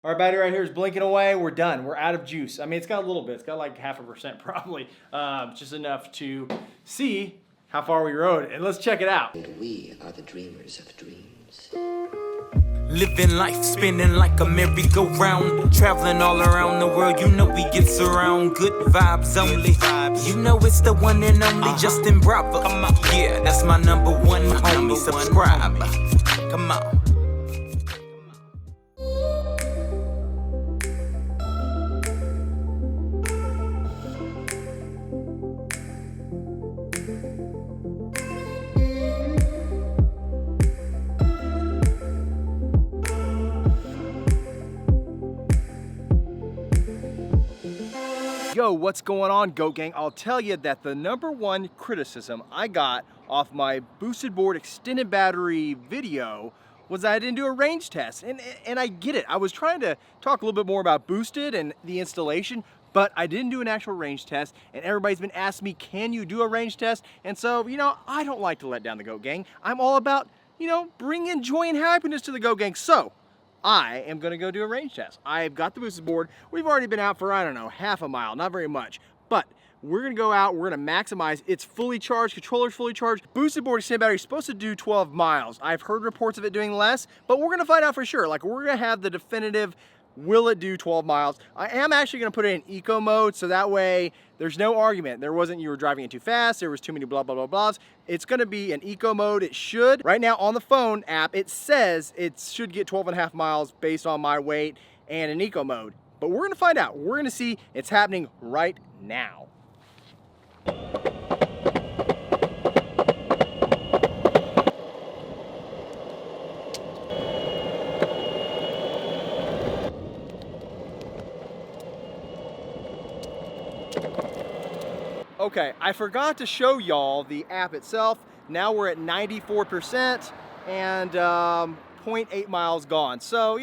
Our battery right here is blinking away. We're done. We're out of juice. I mean, it's got a little bit. It's got like 0.5% probably. Just enough to see how far we rode. And let's check it out. And we are the dreamers of dreams. Living life, spinning like a merry-go-round. Traveling all around the world, you know we get around. Good vibes only. You know it's the one and only Justin Bravo. Yeah, that's my number one homie. Subscribe. Come on. Yo, what's going on, Goat Gang? I'll tell you that the number one criticism I got off my boosted board extended battery video was that I didn't do a range test. And I get it. I was trying to talk a little bit more about boosted and the installation, but I didn't do an actual range test, and everybody's been asking me, can you do a range test? And so, I don't like to let down the Goat Gang. I'm all about, bringing joy and happiness to the Goat Gang. So, I am gonna go do a range test. I've got the boosted board. We've already been out for, I don't know, half a mile, not very much. But we're gonna go out, we're gonna maximize. It's fully charged, controller's fully charged. Boosted board extended battery is supposed to do 12 miles. I've heard reports of it doing less, but we're gonna find out for sure. Like, we're gonna have the definitive, will it do 12 miles? I am actually gonna put it in eco mode, so that way there's no argument. There wasn't, you were driving it too fast, there was too many blah, blah, blah, blahs. It's gonna be an eco mode. It should. Right now on the phone app, it says it should get 12.5 miles based on my weight and an eco mode. But we're gonna find out. We're gonna see. It's happening right now. Okay, I forgot to show y'all the app itself. Now we're at 94% and 0.8 miles gone. So,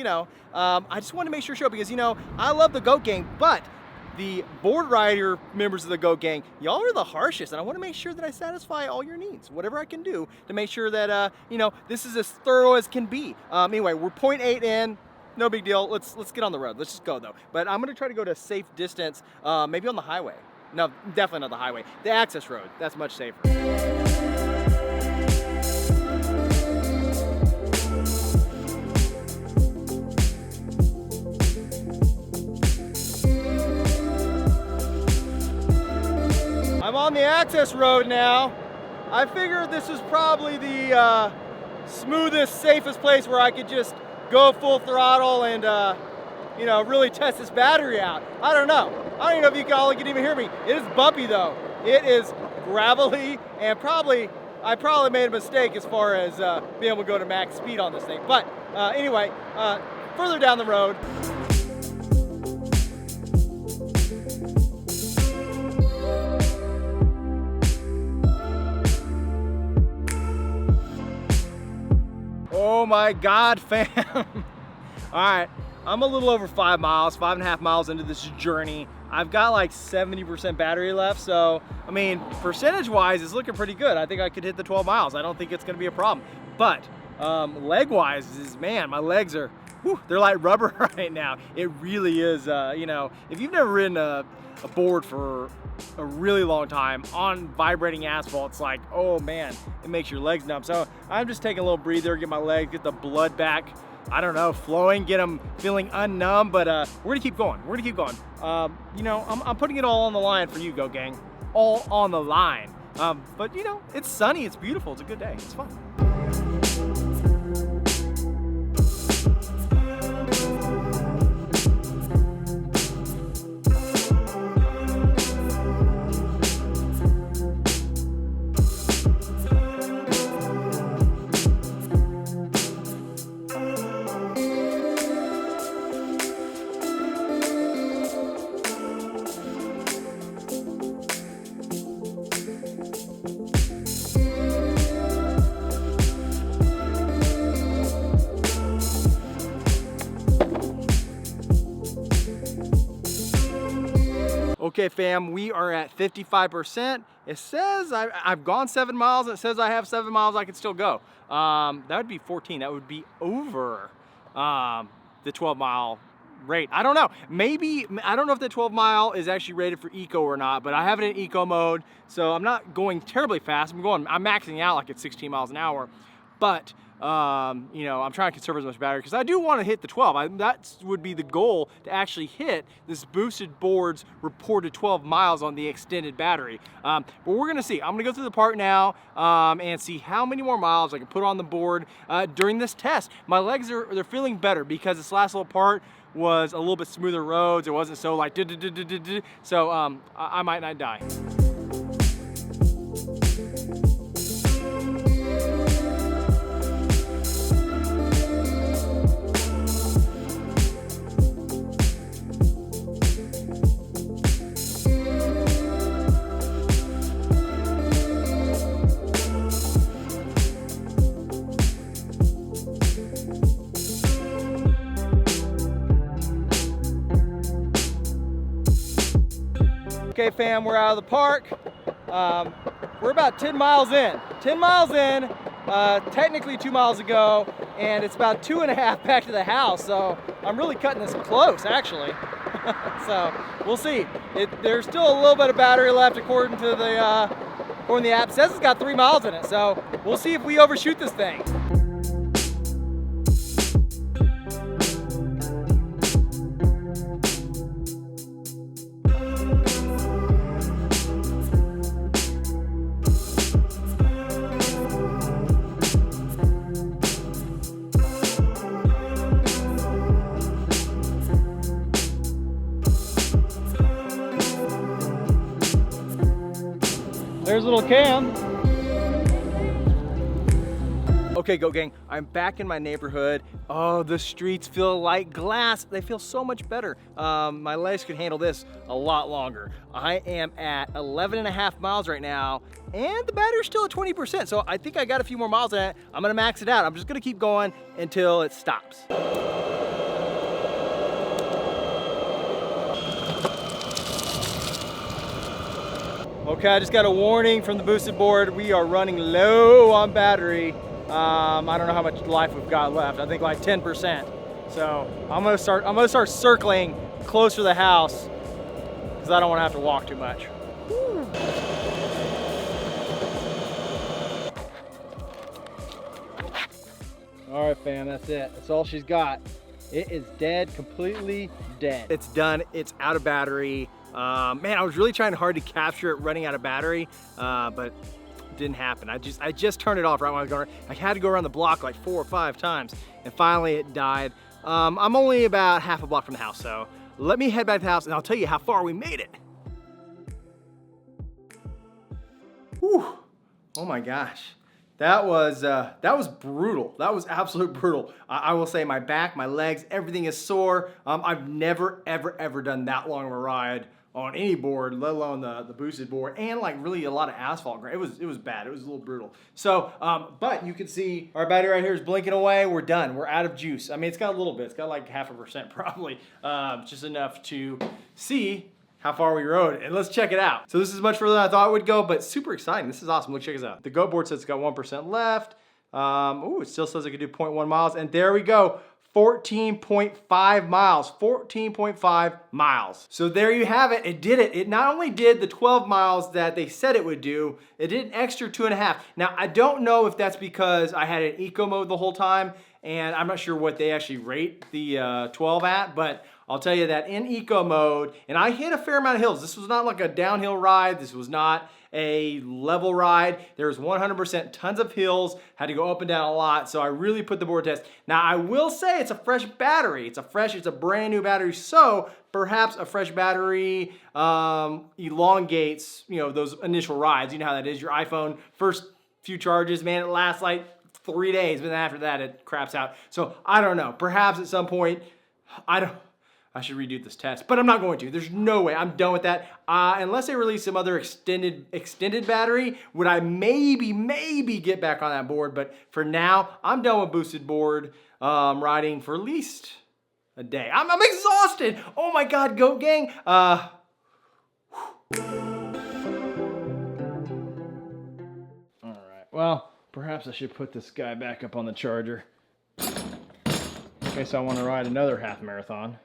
I just wanted to make sure to show because, I love the Goat Gang, but the board rider members of the Goat Gang, y'all are the harshest, and I want to make sure that I satisfy all your needs, whatever I can do to make sure that, this is as thorough as can be. Anyway, we're 0.8 in. No big deal. Let's get on the road. Let's just go though. But I'm gonna try to go to a safe distance, maybe on the highway. No, definitely not the highway. The access road. That's much safer. I'm on the access road now. I figured this was probably the smoothest, safest place where I could just go full throttle and really test this battery out. I don't know. I don't even know if you all can even hear me. It is bumpy though. It is gravelly, and I probably made a mistake as far as being able to go to max speed on this thing. But anyway, further down the road. Oh my God, fam. All right. I'm a little over 5 miles, 5.5 miles into this journey. I've got like 70% battery left, so I mean, percentage-wise, it's looking pretty good. I think I could hit the 12 miles. I don't think it's gonna be a problem. But leg-wise, man, my legs are, they're like rubber right now. It really is, if you've never ridden a board for a really long time on vibrating asphalt, it's like, oh man, it makes your legs numb. So I'm just taking a little breather, get my legs, get the blood back, I don't know, flowing, get them feeling unnumb, but we're gonna keep going. We're gonna keep going. I'm putting it all on the line for you, Goat Gang. All on the line. But it's sunny, it's beautiful, it's a good day, it's fun. Okay, fam, we are at 55%. It says I've gone 7 miles. It says I have 7 miles I can still go. That would be 14. That would be over the 12 mile rate. I don't know. Maybe, I don't know if the 12 mile is actually rated for eco or not, but I have it in eco mode, so I'm not going terribly fast. I'm maxing out like at 16 miles an hour, but you know, I'm trying to conserve as much battery because I do want to hit the 12. That would be the goal, to actually hit this Boosted Board's reported 12 miles on the extended battery. But we're gonna see. I'm gonna go through the park now and see how many more miles I can put on the board during this test. My legs they're feeling better because this last little part was a little bit smoother roads. It wasn't so like so I might not die. Okay fam, we're out of the park. We're about 10 miles in. 10 miles in, technically 2 miles ago, and it's about 2.5 back to the house, so I'm really cutting this close actually. So we'll see. There's still a little bit of battery left according to the app. It says it's got 3 miles in it, so we'll see if we overshoot this thing. There's little Cam. Okay, Goat Gang, I'm back in my neighborhood. Oh, the streets feel like glass. They feel so much better. My legs could handle this a lot longer. I am at 11.5 miles right now, and the battery's still at 20%. So I think I got a few more miles in it. I'm gonna max it out. I'm just gonna keep going until it stops. Okay, I just got a warning from the Boosted Board. We are running low on battery. I don't know how much life we've got left. I think like 10%. So I'm gonna start circling closer to the house because I don't want to have to walk too much. Woo. All right, fam, that's it. That's all she's got. It is dead, completely dead. It's done. It's out of battery. Man, I was really trying hard to capture it running out of battery, but it didn't happen. I just turned it off right when I was going. I had to go around the block like 4 or 5 times, and finally it died. I'm only about half a block from the house, so let me head back to the house and I'll tell you how far we made it. Whew. Oh my gosh. That was brutal. That was absolute brutal. I will say my back, my legs, everything is sore. I've never, ever done that long of a ride on any board, let alone the Boosted Board, and like really a lot of asphalt. It was bad. It was a little brutal. So, but you can see our battery right here is blinking away. We're done. We're out of juice. I mean, it's got a little bit. It's got like 0.5% probably, just enough to see how far we rode, and let's check it out. So this is much further than I thought it would go, but super exciting. This is awesome. Look, check this out. The Goat Board says it's got 1% left. Ooh, it still says it could do 0.1 miles, and there we go. 14.5 miles, 14.5 miles. So there you have it, it did it. It not only did the 12 miles that they said it would do, it did an extra 2.5. Now, I don't know if that's because I had it in eco mode the whole time, and I'm not sure what they actually rate the 12 at, but I'll tell you that in eco mode, and I hit a fair amount of hills. This was not like a downhill ride. This was not a level ride. There's 100% tons of hills, had to go up and down a lot, so I really put the board test. Now, I will say it's a fresh battery. It's a brand new battery, so perhaps a fresh battery elongates, you know, those initial rides. You know how that is. Your iPhone, first few charges, man, it lasts like 3 days, but then after that, it craps out. So I don't know. Perhaps at some point, I should redo this test, but I'm not going to. There's no way. I'm done with that. Unless they release some other extended battery, would I maybe get back on that board. But for now, I'm done with Boosted Board riding for at least a day. I'm exhausted. Oh my God, Goat Gang. All right. Well, perhaps I should put this guy back up on the charger in case I want to ride another half marathon.